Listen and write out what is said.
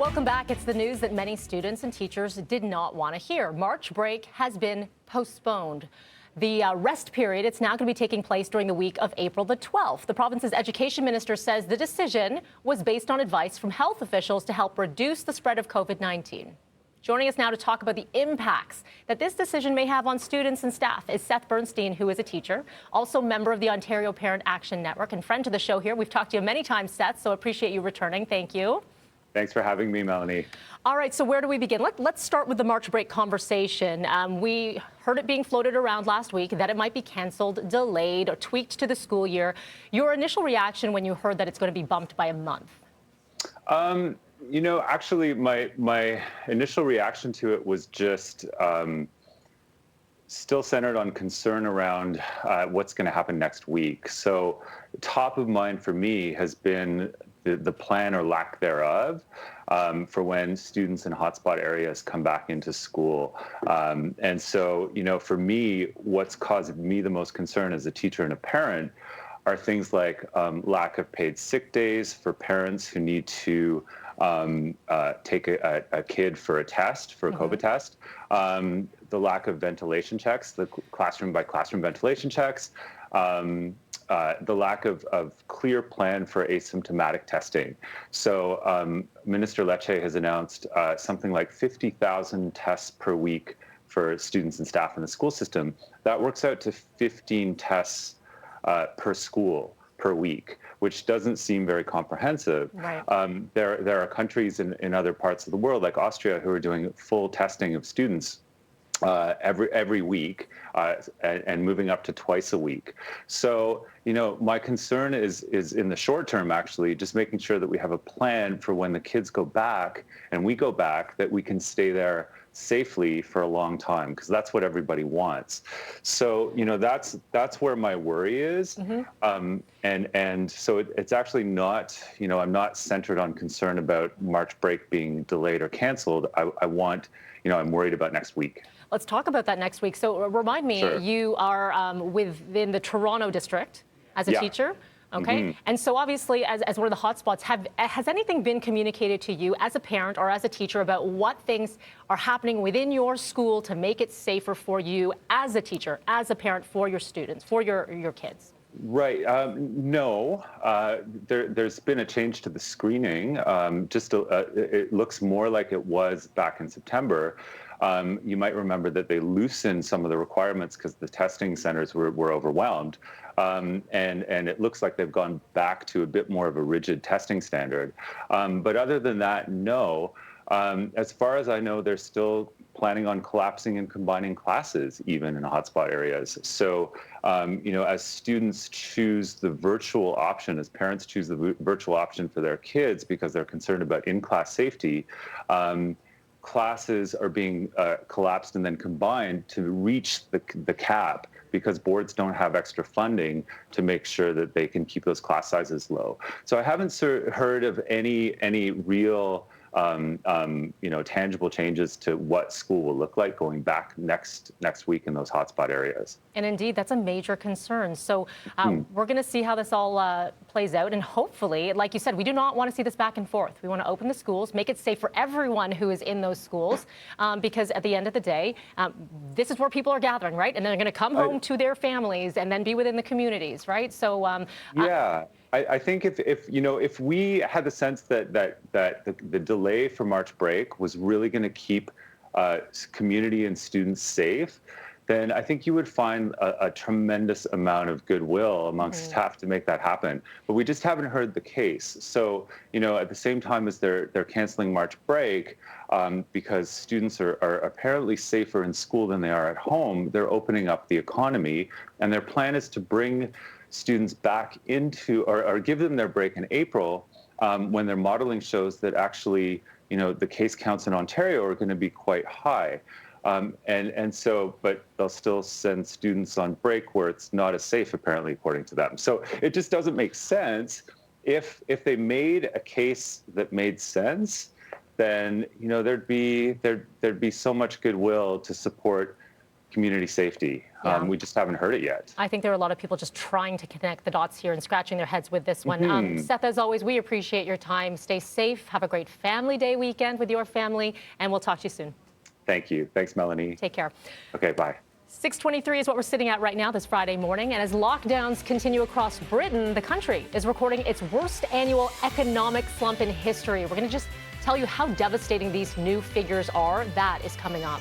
Welcome back. It's the news that many students and teachers did not want to hear. March break has been postponed. The rest period, it's now going to be taking place during the week of April the 12th. The province's education minister says the decision was based on advice from health officials to help reduce the spread of COVID-19. Joining us now to talk about the impacts that this decision may have on students and staff is Seth Bernstein, who is a teacher, also member of the Ontario Parent Action Network and friend to the show here. We've talked to you many times, Seth, so appreciate you returning. Thank you. Thanks for having me, Melanie. All right, so where do we begin? Let's start with the March break conversation. We heard it being floated around last week that it might be canceled, delayed, or tweaked to the school year. Your initial reaction when you heard that it's going to be bumped by a month? Actually, my initial reaction to it was just still centered on concern around what's going to happen next week. So top of mind for me has been the plan or lack thereof for when students in hotspot areas come back into school. And so, for me, what's caused me the most concern as a teacher and a parent are things like lack of paid sick days for parents who need to take a kid for a test, for a COVID test, the lack of ventilation checks, the classroom by classroom ventilation checks, the lack of clear plan for asymptomatic testing. So Minister Lecce has announced something like 50,000 tests per week for students and staff in the school system. That works out to 15 tests per school per week, which doesn't seem very comprehensive. Right. There are countries in other parts of the world, like Austria, who are doing full testing of students every week and moving up to twice a week. So, my concern is in the short term, actually, just making sure that we have a plan for when the kids go back and we go back, that we can stay there safely for a long time, because that's what everybody wants. So, that's where my worry is. And so it's actually not, I'm not centered on concern about March break being delayed or canceled. I'm worried about next week. Let's talk about that next week. So remind me, Sure. You are within the Toronto district as a teacher. Okay. And so obviously, as one of the hotspots, has anything been communicated to you as a parent or as a teacher about what things are happening within your school to make it safer for you as a teacher, as a parent, for your students, for your kids? Right. No, there's been a change to the screening. It looks more like it was back in September. You might remember that they loosened some of the requirements because the testing centers were overwhelmed. And it looks like they've gone back to a bit more of a rigid testing standard. But other than that, no. As far as I know, they're still planning on collapsing and combining classes even in hotspot areas. So, as students choose the virtual option, as parents choose the virtual option for their kids because they're concerned about in-class safety, classes are being collapsed and then combined to reach the cap, because boards don't have extra funding to make sure that they can keep those class sizes low. So I haven't heard of any real tangible changes to what school will look like going back next week in those hotspot areas. And indeed, that's a major concern. So we're going to see how this all plays out. And hopefully, like you said, we do not want to see this back and forth. We want to open the schools, make it safe for everyone who is in those schools, because at the end of the day, this is where people are gathering, right? And they're going to come home to their families and then be within the communities, right? So yeah. I think if we had the sense that the delay for March break was really going to keep community and students safe, then I think you would find a tremendous amount of goodwill amongst staff to make that happen. But we just haven't heard the case. So, at the same time as they're canceling March break, because students are apparently safer in school than they are at home, they're opening up the economy, and their plan is to bring students back into, or give them their break in April, when their modeling shows that actually, the case counts in Ontario are going to be quite high. But they'll still send students on break where it's not as safe, apparently, according to them. So it just doesn't make sense. If they made a case that made sense, then there'd be so much goodwill to support community safety. Yeah. We just haven't heard it yet. I think there are a lot of people just trying to connect the dots here and scratching their heads with this one. Seth, as always, we appreciate your time. Stay safe. Have a great Family Day weekend with your family, and we'll talk to you soon. Thank you. Thanks, Melanie. Take care. Okay, bye. 6:23 is what we're sitting at right now this Friday morning. And as lockdowns continue across Britain, the country is recording its worst annual economic slump in history. We're going to just tell you how devastating these new figures are. That is coming up.